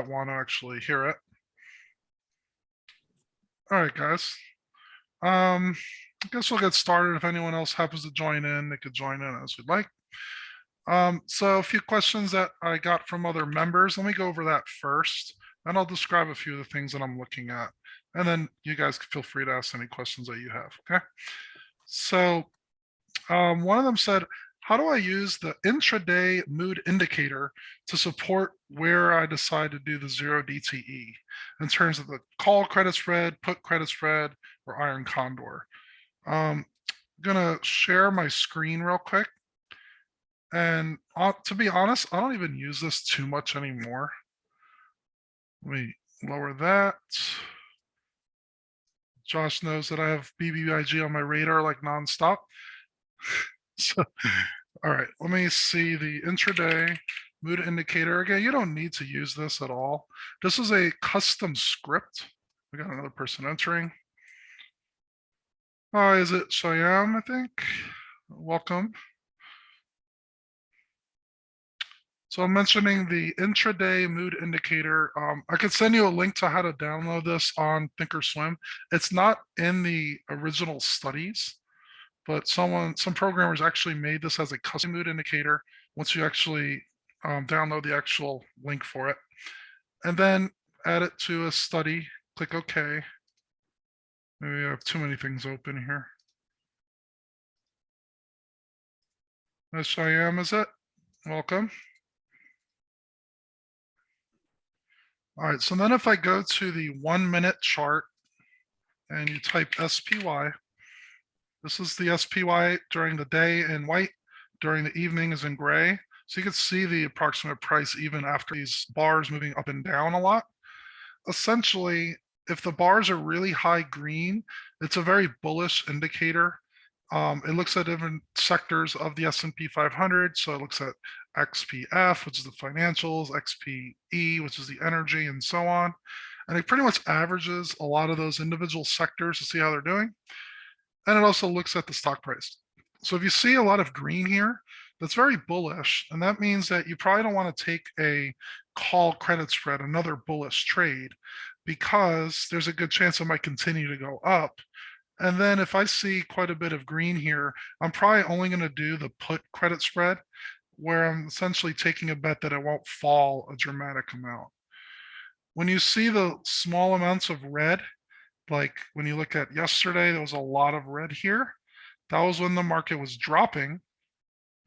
want to actually hear it. All right, guys. I guess we'll get started. If anyone else happens to join in, they could join in as we'd like. So a few questions that I got from other members. Let me go over that first, and I'll describe a few of the things that I'm looking at. And then you guys can feel free to ask any questions that you have, okay? So one of them said, how do I use the intraday mood indicator to support where I decide to do the 0 DTE in terms of the call credit spread, put credit spread, or iron condor? I'm gonna share my screen real quick. And to be honest, I don't even use this too much anymore. Let me lower that. Josh knows that I have BBIG on my radar like nonstop. So, all right, let me see the intraday mood indicator. Again, you don't need to use this at all. This is a custom script. We got another person entering. Is it Shyam, I think? Welcome. So I'm mentioning the intraday mood indicator. I could send you a link to how to download this on Thinkorswim. It's not in the original studies, but some programmers actually made this as a custom mood indicator once you actually download the actual link for it. And then add it to a study, click OK. Maybe I have too many things open here. Miss Shyam, is it? Welcome. All right, so then if I go to the 1 minute chart and you type SPY, this is the SPY during the day in white, during the evening is in gray. So you can see the approximate price even after these bars moving up and down a lot. Essentially, if the bars are really high green, it's a very bullish indicator. It looks at different sectors of the S&P 500. So it looks at XPF, which is the financials, XPE, which is the energy, and so on. And it pretty much averages a lot of those individual sectors to see how they're doing. And it also looks at the stock price. So if you see a lot of green here, that's very bullish. And that means that you probably don't want to take a call credit spread, another bullish trade, because there's a good chance it might continue to go up. And then if I see quite a bit of green here, I'm probably only going to do the put credit spread, where I'm essentially taking a bet that it won't fall a dramatic amount. When you see the small amounts of red, like when you look at yesterday, there was a lot of red here. That was when the market was dropping.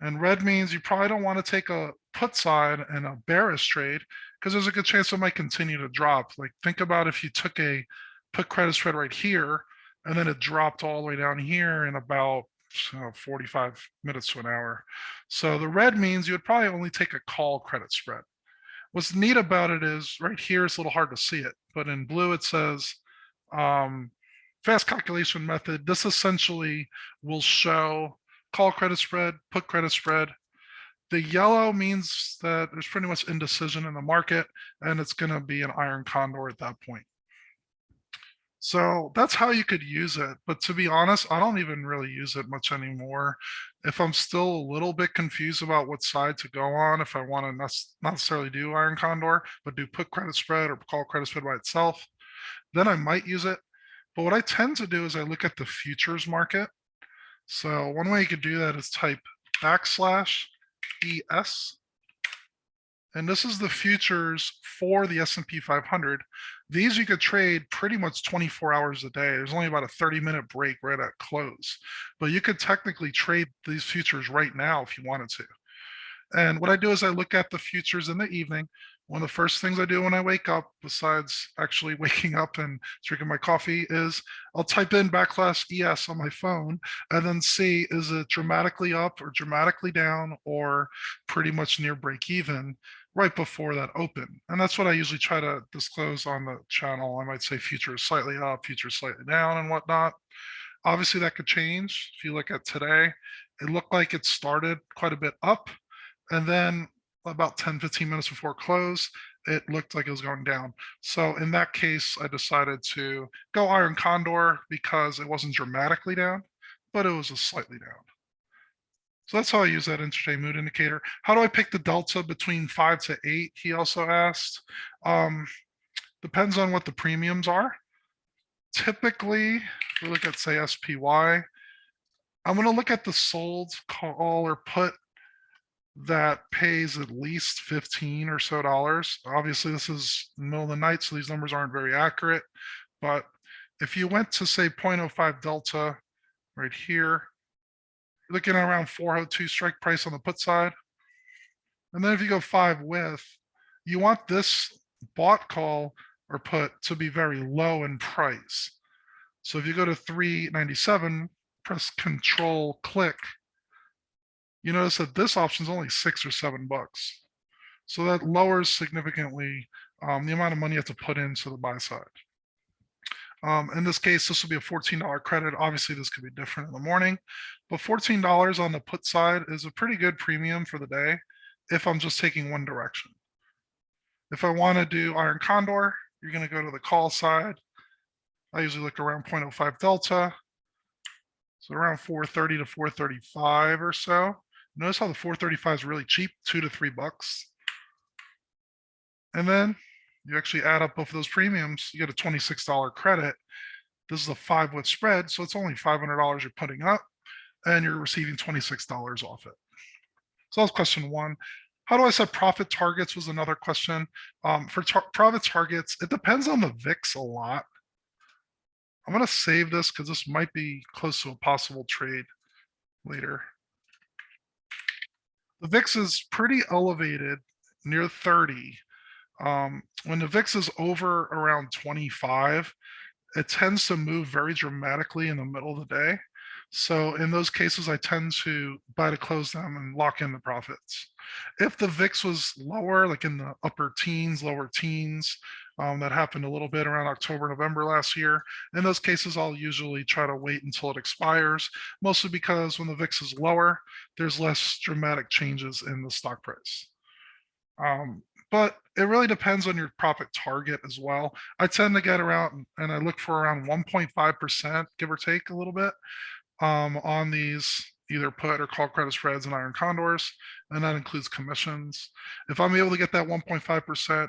And red means you probably don't want to take a put side and a bearish trade because there's a good chance it might continue to drop. Like think about if you took a put credit spread right here and then it dropped all the way down here in about 45 minutes to an hour. So the red means you would probably only take a call credit spread. What's neat about it is right here, it's a little hard to see it, but in blue it says fast calculation method. This essentially will show call credit spread, put credit spread. The yellow means that there's pretty much indecision in the market and it's going to be an iron condor at that point. So that's how you could use it. But to be honest, I don't even really use it much anymore. If I'm still a little bit confused about what side to go on, if I want to not necessarily do iron condor, but do put credit spread or call credit spread by itself, then I might use it. But what I tend to do is I look at the futures market. So one way you could do that is type \ES. And this is the futures for the S&P 500. These you could trade pretty much 24 hours a day. There's only about a 30-minute break right at close. But you could technically trade these futures right now if you wanted to. And what I do is I look at the futures in the evening. One of the first things I do when I wake up, besides actually waking up and drinking my coffee, is I'll type in \ES on my phone and then see, is it dramatically up or dramatically down or pretty much near break even right before that open. And that's what I usually try to disclose on the channel. I might say futures slightly up, futures slightly down and whatnot. Obviously that could change. If you look at today, it looked like it started quite a bit up. And then about 10, 15 minutes before close, it looked like it was going down. So in that case, I decided to go iron condor because it wasn't dramatically down, but it was just slightly down. So that's how I use that intraday mood indicator. How do I pick the delta between 5 to 8? He also asked. Depends on what the premiums are. Typically, if we look at, say, SPY, I'm going to look at the sold call or put that pays at least 15 or so dollars. Obviously, this is middle of the night, so these numbers aren't very accurate. But if you went to, say, 0.05 delta right here, you're looking at around 402 strike price on the put side. And then if you go 5 with, you want this bought call or put to be very low in price. So if you go to 397, press Control click, you notice that this option is only $6 or $7. So that lowers significantly the amount of money you have to put into the buy side. In this case, this will be a $14 credit. Obviously, this could be different in the morning, but $14 on the put side is a pretty good premium for the day if I'm just taking one direction. If I want to do Iron Condor, you're going to go to the call side. I usually look around 0.05 delta. So around 430 to 435 or so. Notice how the 435 is really cheap, $2 to $3. And then you actually add up both of those premiums, you get a $26 credit. This is a 5 with spread, so it's only $500 you're putting up, and you're receiving $26 off it. So that was question one. How do I set profit targets was another question. For profit targets, it depends on the VIX a lot. I'm going to save this because this might be close to a possible trade later. The VIX is pretty elevated, near 30. When the VIX is over around 25, it tends to move very dramatically in the middle of the day. So in those cases, I tend to buy to close them and lock in the profits. If the VIX was lower, like in the upper teens, lower teens, that happened a little bit around October, November last year. In those cases, I'll usually try to wait until it expires, mostly because when the VIX is lower, there's less dramatic changes in the stock price. But it really depends on your profit target as well. I tend to get around, and I look for around 1.5%, give or take a little bit, on these either put or call credit spreads and iron condors, and that includes commissions. If I'm able to get that 1.5%,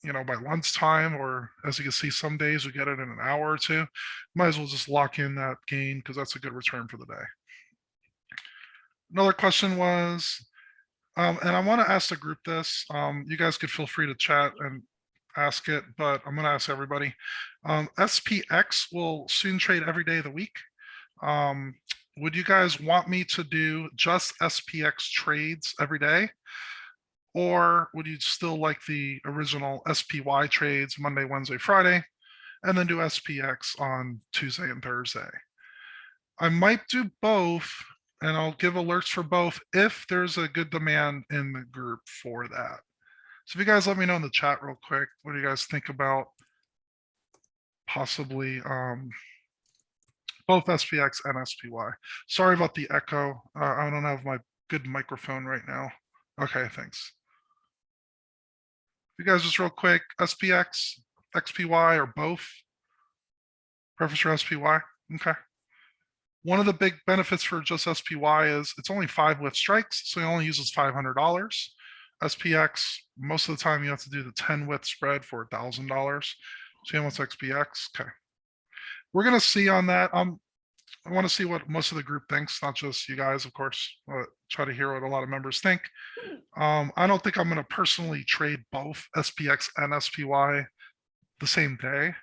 by lunchtime, or as you can see, some days we get it in an hour or two, might as well just lock in that gain because that's a good return for the day. Another question was, and I want to ask the group this. You guys could feel free to chat and ask it, but I'm going to ask everybody. SPX will soon trade every day of the week. Would you guys want me to do just SPX trades every day? Or would you still like the original SPY trades Monday, Wednesday, Friday, and then do SPX on Tuesday and Thursday? I might do both, and I'll give alerts for both if there's a good demand in the group for that. So if you guys let me know in the chat real quick, what do you guys think about possibly both SPX and SPY? Sorry about the echo. I don't have my good microphone right now. Okay, thanks. You guys just real quick, SPX, XPY, or both? Preference for SPY? Okay. One of the big benefits for just SPY is it's only 5 with strikes, so it only uses $500. SPX, most of the time you have to do the 10 with spread for $1,000. So what's XPX? Okay. We're going to see on that. I want to see what most of the group thinks, not just you guys, of course. Try to hear what a lot of members think. I don't think I'm going to personally trade both SPX and SPY the same day,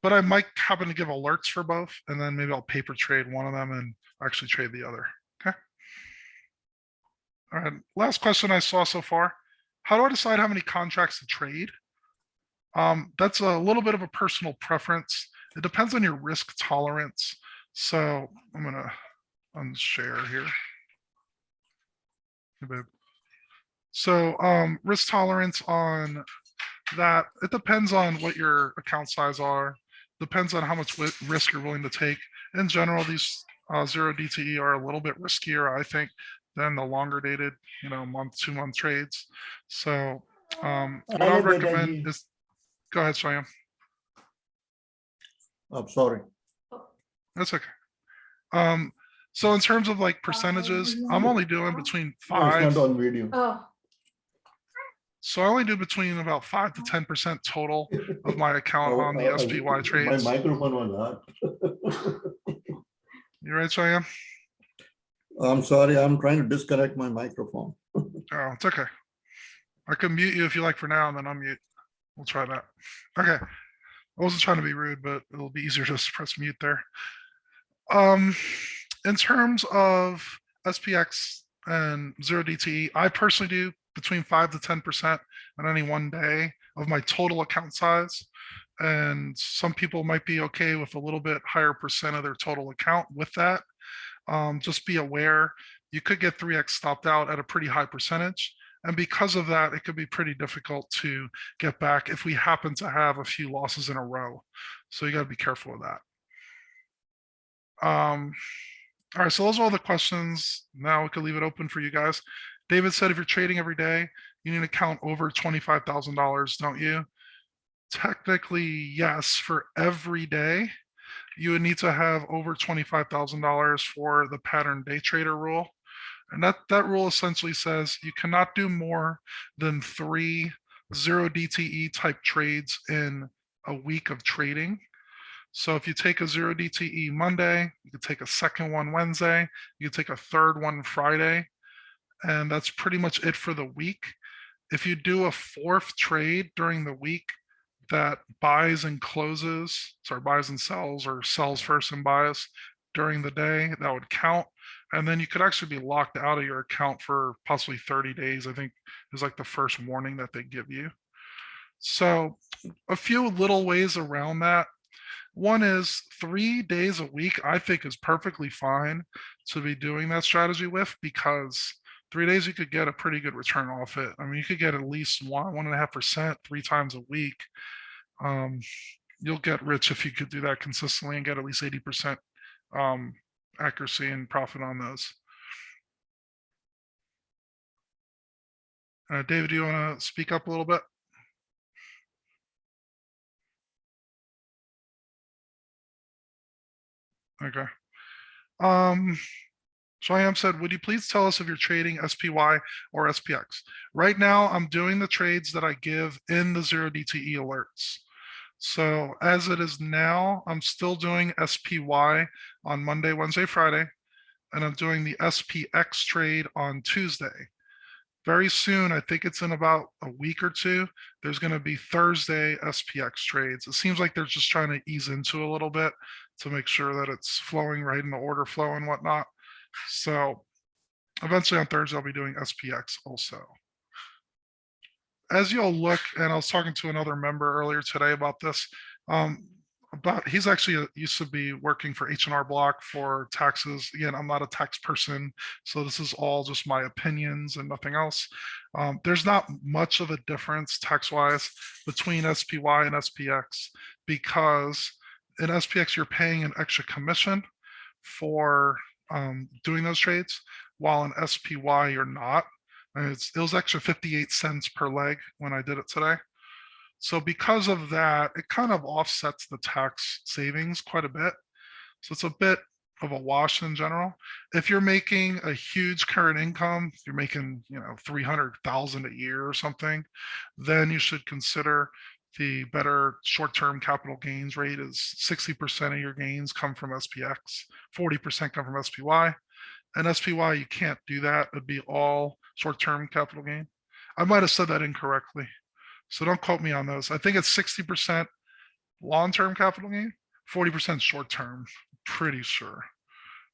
but I might happen to give alerts for both, and then maybe I'll paper trade one of them and actually trade the other. Okay. All right. Last question I saw so far. How do I decide how many contracts to trade? That's a little bit of a personal preference. It depends on your risk tolerance. So I'm going to unshare here. So risk tolerance on that, it depends on what your account size are, depends on how much risk you're willing to take. In general, these 0 DTE are a little bit riskier, I think, than the longer dated, month, 2 month trades. So what I would recommend is, go ahead, Shyam. I'm sorry. That's okay. So in terms of like percentages, I'm only doing between No, it's not 5. on video. Oh, So I only do between about 5 to 10% total of my account on the SPY My trades. microphone was hot. You right, Cheyenne? I'm sorry, I'm trying to disconnect my microphone. Oh, it's okay. I can mute you if you like for now, and then unmute. We'll try that. Okay. I wasn't trying to be rude, but it'll be easier to just press mute there. In terms of SPX and 0DTE, I personally do between 5 to 10% on any one day of my total account size. And some people might be okay with a little bit higher percent of their total account with that. Just be aware you could get 3x stopped out at a pretty high percentage. And because of that, it could be pretty difficult to get back if we happen to have a few losses in a row. So you got to be careful of that. All right, so those are all the questions. Now we could leave it open for you guys. David said if you're trading every day, you need to count over $25,000, don't you? Technically, yes, for every day, you would need to have over $25,000 for the pattern day trader rule. And that rule essentially says you cannot do more than 3 0 DTE type trades in a week of trading. So if you take a 0 DTE Monday, you could take a second one Wednesday, you could take a third one Friday, and that's pretty much it for the week. If you do a fourth trade during the week that buys and closes, sorry, buys and sells, or sells first and buys during the day, that would count. And then you could actually be locked out of your account for possibly 30 days, I think is like the first warning that they give you. So a few little ways around that. One is 3 days a week, I think is perfectly fine to be doing that strategy with, because 3 days you could get a pretty good return off it. I mean, you could get at least 1.5% 3 times a week. You'll get rich if you could do that consistently and get at least 80% accuracy and profit on those. David, do you want to speak up a little bit? Okay. Shyam said, would you please tell us if you're trading SPY or SPX? Right now, I'm doing the trades that I give in the 0 DTE alerts. So as it is now, I'm still doing SPY on Monday, Wednesday, Friday, and I'm doing the SPX trade on Tuesday. Very soon, I think it's in about a week or two, there's going to be Thursday SPX trades. It seems like they're just trying to ease into a little bit to make sure that it's flowing right in the order flow and whatnot. So eventually on Thursday, I'll be doing SPX also. As you'll look, and I was talking to another member earlier today about this, he's actually used to be working for H&R Block for taxes. Again, I'm not a tax person, so this is all just my opinions and nothing else. There's not much of a difference tax-wise between SPY and SPX, because in SPX you're paying an extra commission for doing those trades, while in SPY you're not. And it was extra 58 cents per leg when I did it today. So because of that, it kind of offsets the tax savings quite a bit. So it's a bit of a wash in general. If you're making a huge current income, if you're making 300,000 a year or something, then you should consider the better short-term capital gains rate is 60% of your gains come from SPX, 40% come from SPY. And SPY, you can't do that. It'd be all short-term capital gain. I might have said that incorrectly, so don't quote me on those. I think it's 60% long-term capital gain, 40% short-term. Pretty sure.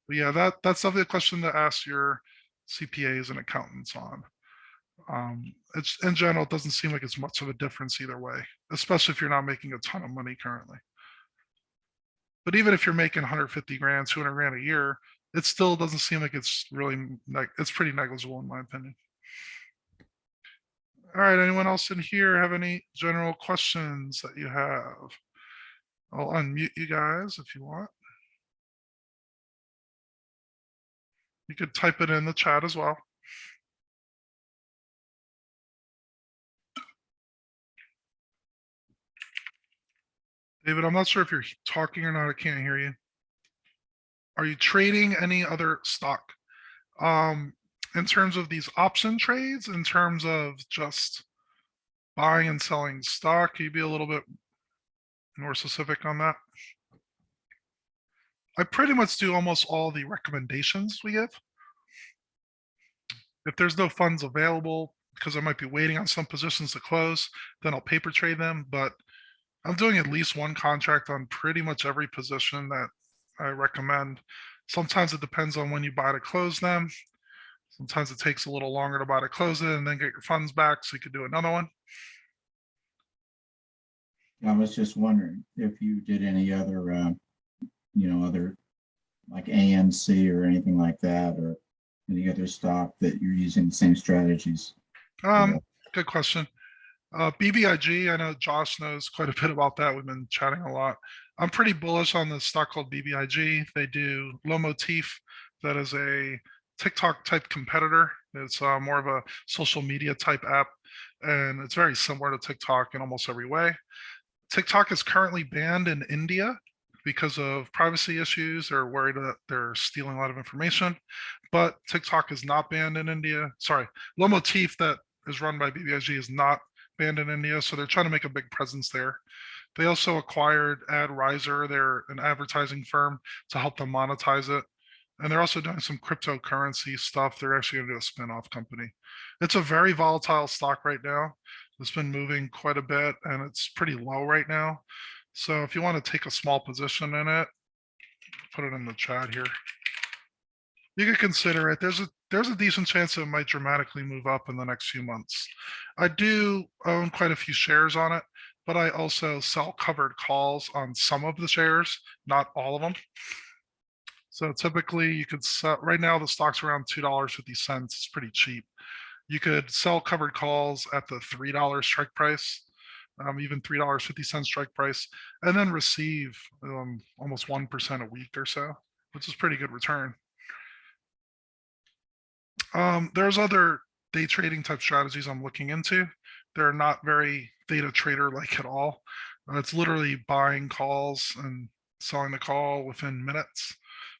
But yeah, that's definitely a question to ask your CPAs and accountants on. It's in general, it doesn't seem like it's much of a difference either way, especially if you're not making a ton of money currently. But even if you're making 150 grand, 200 grand a year, it still doesn't seem like it's really, it's pretty negligible in my opinion. All right, anyone else in here have any general questions that you have? I'll unmute you guys if you want. You could type it in the chat as well. David, I'm not sure if you're talking or not. I can't hear you. Are you trading any other stock? In terms of these option trades, in terms of just buying and selling stock, can you be a little bit more specific on that? I pretty much do almost all the recommendations we give. If there's no funds available, because I might be waiting on some positions to close, then I'll paper trade them. But I'm doing at least one contract on pretty much every position that I recommend. Sometimes it depends on when you buy to close them. Sometimes it takes a little longer to buy to close it and then get your funds back so you could do another one. I was just wondering if you did any other, other like AMC or anything like that, or any other stock that you're using the same strategies. Good question. BBIG, I know Josh knows quite a bit about that. We've been chatting a lot. I'm pretty bullish on the stock called BBIG. They do low motif. That is a TikTok type competitor. It's more of a social media type app, and it's very similar to TikTok in almost every way. TikTok is currently banned in India because of privacy issues. They're worried that they're stealing a lot of information, but TikTok is not banned in India. Sorry, low motif that is run by BBIG is not banned in India, so they're trying to make a big presence there. They also acquired AdRiser. They're an advertising firm to help them monetize it. And they're also doing some cryptocurrency stuff. They're actually going to do a spin-off company. It's a very volatile stock right now. It's been moving quite a bit and it's pretty low right now. So if you want to take a small position in it, put it in the chat here. You could consider it. There's a decent chance it might dramatically move up in the next few months. I do own quite a few shares on it, but I also sell covered calls on some of the shares, not all of them. So typically you could sell, right now the stock's around $2.50. It's pretty cheap. You could sell covered calls at the $3 strike price, even $3.50 strike price, and then receive almost 1% a week or so, which is pretty good return. There's other day trading type strategies I'm looking into. They're not very data trader like at all. It's literally buying calls and selling the call within minutes.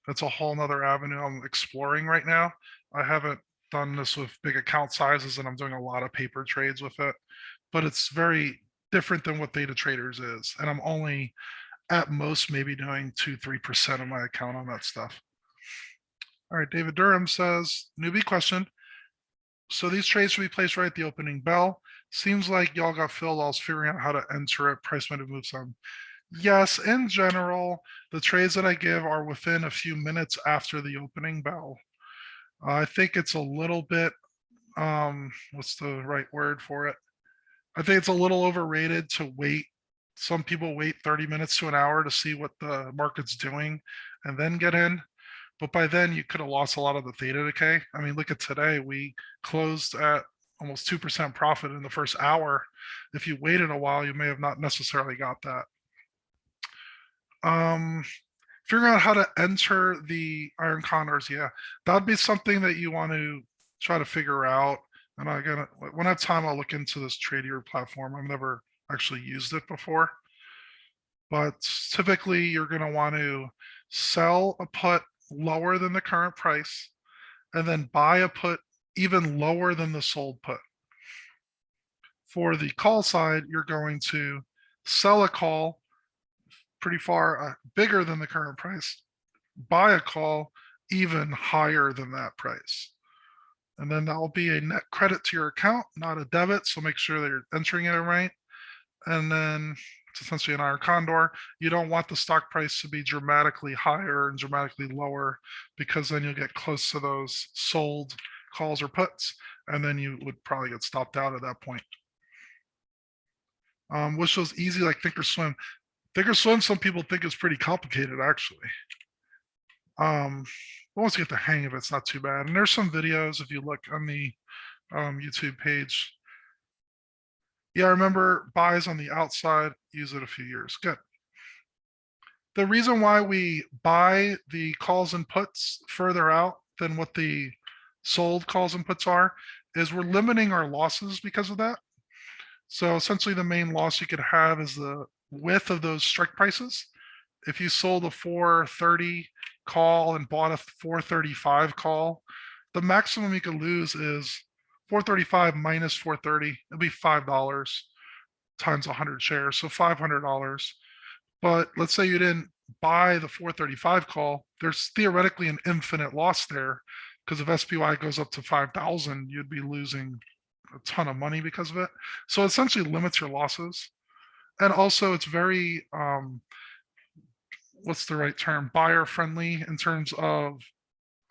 That's a whole nother avenue I'm exploring right now. I haven't done this with big account sizes and I'm doing a lot of paper trades with it, but it's very different than what data traders is. And I'm only at most maybe doing 2-3% of my account on that stuff. All right, David Durham says, newbie question. So these trades should be placed right at the opening bell. Seems like y'all got filled. I was figuring out how to enter it. Price might have moved some. Yes, in general, the trades that I give are within a few minutes after the opening bell. I think it's a little bit, what's the right word for it? I think it's a little overrated to wait. Some people wait 30 minutes to an hour to see what the market's doing and then get in. But by then you could have lost a lot of the theta decay. I mean, look at today. We closed at almost 2% profit in the first hour. If you waited a while, you may have not necessarily got that. Figuring out how to enter the iron condors, yeah, that'd be something that you want to try to figure out. And when I have time, I'll look into this Tradier platform. I've never actually used it before, but typically you're going to want to sell a put lower than the current price and then buy a put even lower than the sold put. For the call side, you're going to sell a call pretty far bigger than the current price, buy a call even higher than that price. And then that'll be a net credit to your account, not a debit. So make sure that you're entering it right. And then it's essentially an iron condor. You don't want the stock price to be dramatically higher and dramatically lower, because then you'll get close to those sold calls or puts, and then you would probably get stopped out at that point. Which was easy like Thinkorswim. Thinkorswim, some people think is pretty complicated actually. Once you get the hang of it, it's not too bad. And there's some videos if you look on the YouTube page. Yeah, I remember buys on the outside, use it a few years. Good. The reason why we buy the calls and puts further out than what the sold calls and puts are is we're limiting our losses because of that. So essentially the main loss you could have is the width of those strike prices. If you sold a 430 call and bought a 435 call, the maximum you could lose is 435 minus 430. It'll be $5 times 100 shares, so $500. But let's say you didn't buy the 435 call, there's theoretically an infinite loss there, because if SPY goes up to 5,000, you'd be losing a ton of money because of it. So it essentially limits your losses. And also it's very, what's the right term? Buyer friendly in terms of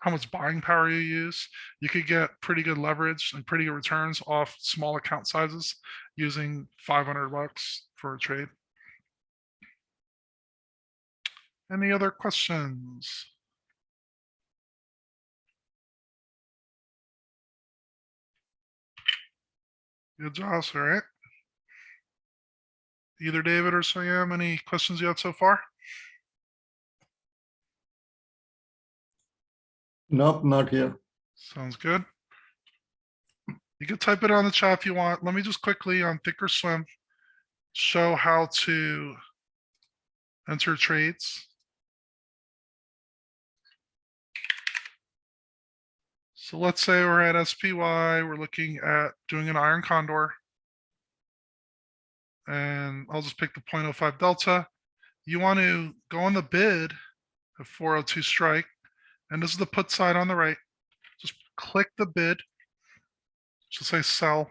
how much buying power you use. You could get pretty good leverage and pretty good returns off small account sizes using 500 bucks for a trade. Any other questions? Good, Josh. All right. Either David or Sam, any questions you had so far? Nope, not here. Sounds good. You can type it on the chat if you want. Let me just quickly on Thinkorswim show how to enter trades. So let's say we're at SPY, we're looking at doing an iron condor. And I'll just pick the 0.05 delta. You want to go on the bid at 402 strike. And this is the put side on the right. Just click the bid. Just say sell.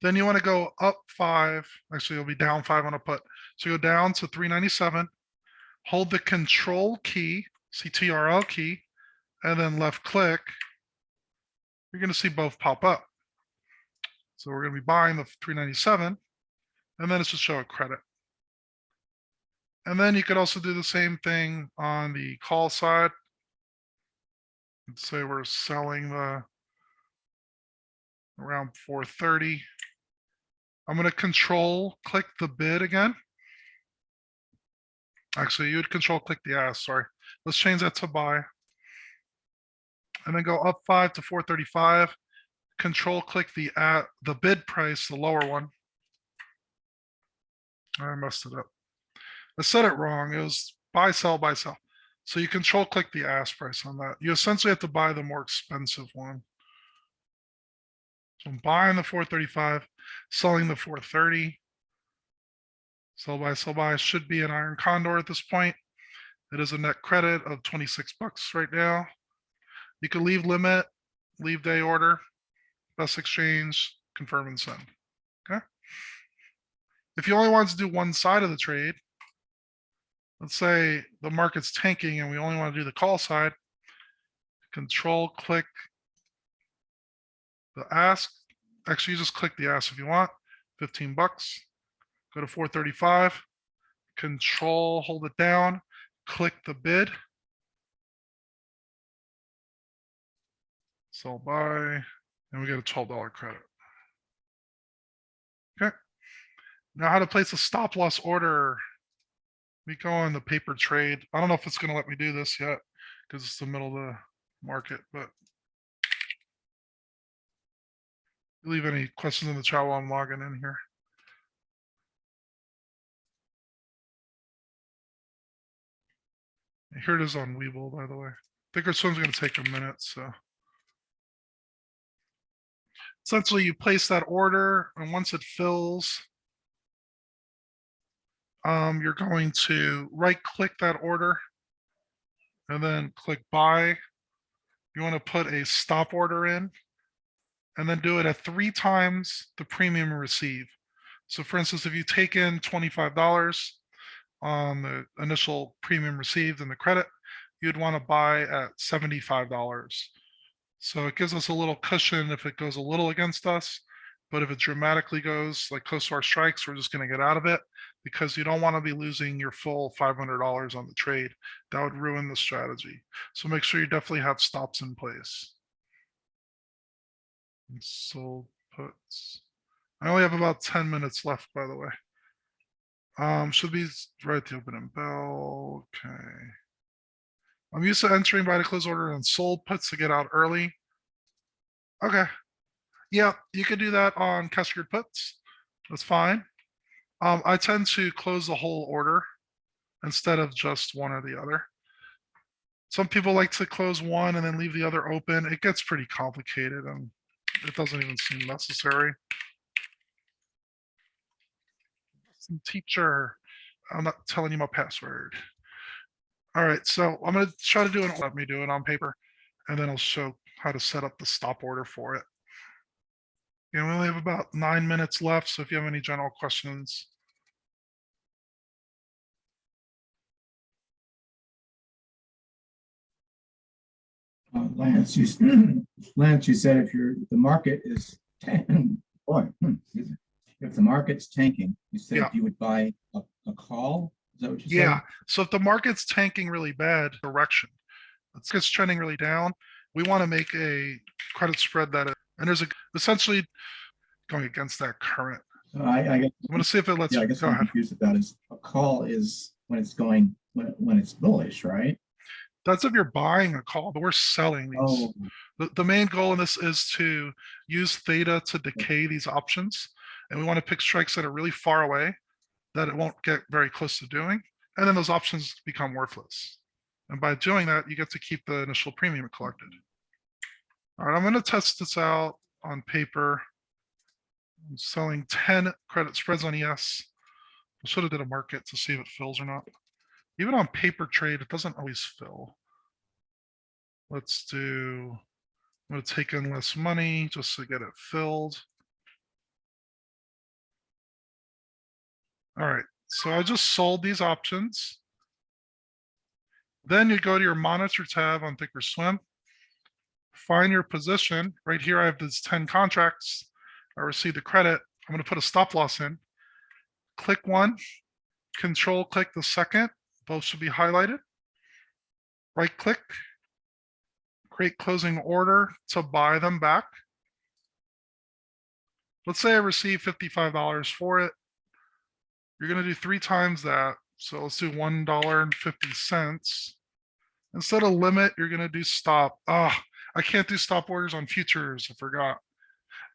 Then you want to go up 5. Actually, it'll be down 5 on a put. So go down to 397. Hold the control key, CTRL key, and then left click. You're going to see both pop up. So we're going to be buying the 397. And then it's just show a credit. And then you could also do the same thing on the call side. Let's say we're selling the around 430. I'm going to control click the bid again. Actually, you would control click the ask, sorry. Let's change that to buy. And then go up 5 to 435. Control click the bid price, the lower one. I messed it up. I said it wrong. It was buy, sell, buy, sell. So you control click the ask price on that. You essentially have to buy the more expensive one. So I'm buying the 435, selling the 430. Sell by should be an iron condor at this point. It is a net credit of 26 bucks right now. You can leave limit, leave day order, best exchange, confirm and send. Okay. If you only want to do one side of the trade, let's say the market's tanking and we only want to do the call side, control click the ask. Actually, you just click the ask if you want, 15 bucks. Go to 435, control, hold it down, click the bid. Sell buy, and we get a $12 credit. Okay. Now how to place a stop loss order. We go on the paper trade. I don't know if it's going to let me do this yet because it's the middle of the market, but leave any questions in the chat while I'm logging in here. Here it is on Webull, by the way. Thinkorswim's going to take a minute, so. Essentially, you place that order, and once it fills, you're going to right-click that order, and then click buy. You want to put a stop order in, and then do it at 3 times the premium receive. So for instance, if you take in $25 on the initial premium received and the credit, you'd want to buy at $75. So it gives us a little cushion if it goes a little against us, but if it dramatically goes like close to our strikes, we're just going to get out of it because you don't want to be losing your full $500 on the trade. That would ruin the strategy. So make sure you definitely have stops in place. And sold puts. I only have about 10 minutes left, by the way. Should be right at the opening bell. Okay. I'm used to entering by the close order and sold puts to get out early. Okay. Yeah, you could do that on cascade puts. That's fine. I tend to close the whole order instead of just one or the other. Some people like to close one and then leave the other open. It gets pretty complicated and it doesn't even seem necessary. Teacher, I'm not telling you my password. All right, so I'm gonna try to do it. Let me do it on paper, and then I'll show how to set up the stop order for it. We only have about 9 minutes left, so if you have any general questions. Lance, Lance, you said if the market is, boy, excuse me. If the market's tanking, you said Yeah. you would buy a call? Is that what you said? Yeah, so if the market's tanking really bad direction, it's trending really down, we want to make a credit spread and there's essentially going against that current. So I guess, I'm gonna see if it lets, yeah, I guess go I'm ahead. confused about is a call is when it's going, when it's bullish, right? That's if you're buying a call, but we're selling these. Oh, The main goal in this is to use theta to decay these options. And we want to pick strikes that are really far away that it won't get very close to doing. And then those options become worthless. And by doing that, you get to keep the initial premium collected. All right, I'm going to test this out on paper. I'm selling 10 credit spreads on ES. I should have did a market to see if it fills or not. Even on paper trade, it doesn't always fill. Let's do, I'm going to take in less money just to get it filled. All right, so I just sold these options. Then you go to your monitor tab on Thinkorswim, find your position. Right here, I have these 10 contracts. I received the credit. I'm going to put a stop loss in. Click one, control click the second. Both should be highlighted. Right click, create closing order to buy them back. Let's say I received $55 for it. You're going to do 3 times that. So let's do $1.50. Instead of limit, you're going to do stop. I can't do stop orders on futures. I forgot.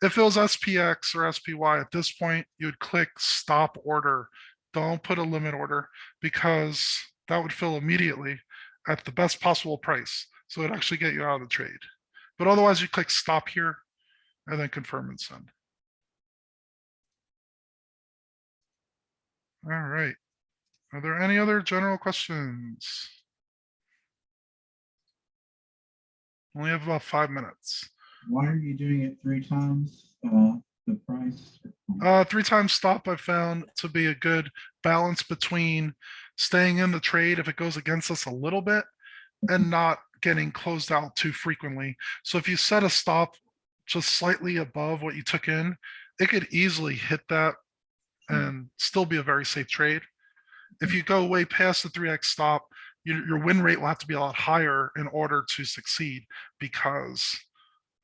If it was SPX or SPY at this point, you would click stop order. Don't put a limit order because that would fill immediately at the best possible price. So it'd actually get you out of the trade. But otherwise you click stop here and then confirm and send. All right. Are there any other general questions? Only have about 5 minutes. why are you doing it 3 times the price? 3 times stop I found to be a good balance between staying in the trade if it goes against us a little bit and not getting closed out too frequently. So if you set a stop just slightly above what you took in, it could easily hit that and still be a very safe trade. If you go way past the 3x stop, your win rate will have to be a lot higher in order to succeed, because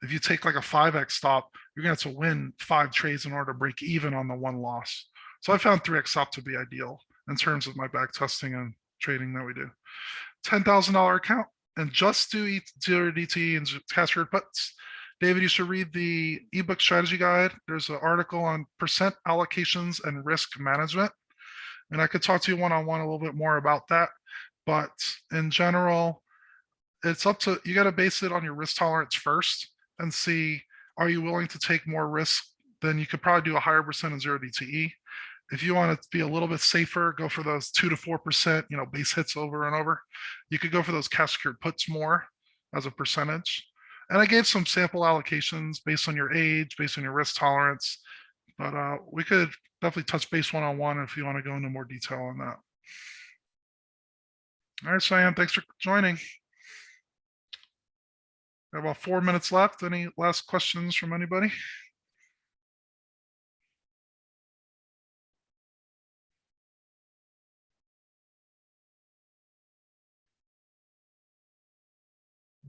if you take like a 5x stop, you're gonna have to win 5 trades in order to break even on the 1 loss. So I found 3x stop to be ideal in terms of my back testing and trading that we do. $10,000 account and just do 0 DTE and cash your puts. David, you should read the ebook strategy guide. There's an article on percent allocations and risk management. And I could talk to you one-on-one a little bit more about that. But in general, it's up to, you got to base it on your risk tolerance first and see, are you willing to take more risk? Then you could probably do a higher percent of 0 DTE. If you want to be a little bit safer, go for those 2 to 4%, base hits over and over. You could go for those cash secured puts more as a percentage. And I gave some sample allocations based on your age, based on your risk tolerance. But we could definitely touch base one-on-one if you want to go into more detail on that. All right, Cheyenne, thanks for joining. We have about 4 minutes left. Any last questions from anybody?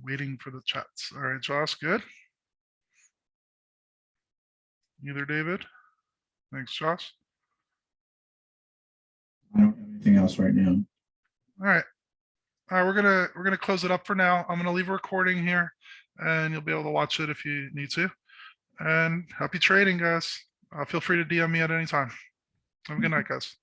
Waiting for the chats. All right, Josh, good. Neither David. Thanks, Josh. I don't have anything else right now. All right. We're gonna close it up for now. I'm gonna leave a recording here, and you'll be able to watch it if you need to. And happy trading, guys. Feel free to DM me at any time. Have a good night, guys.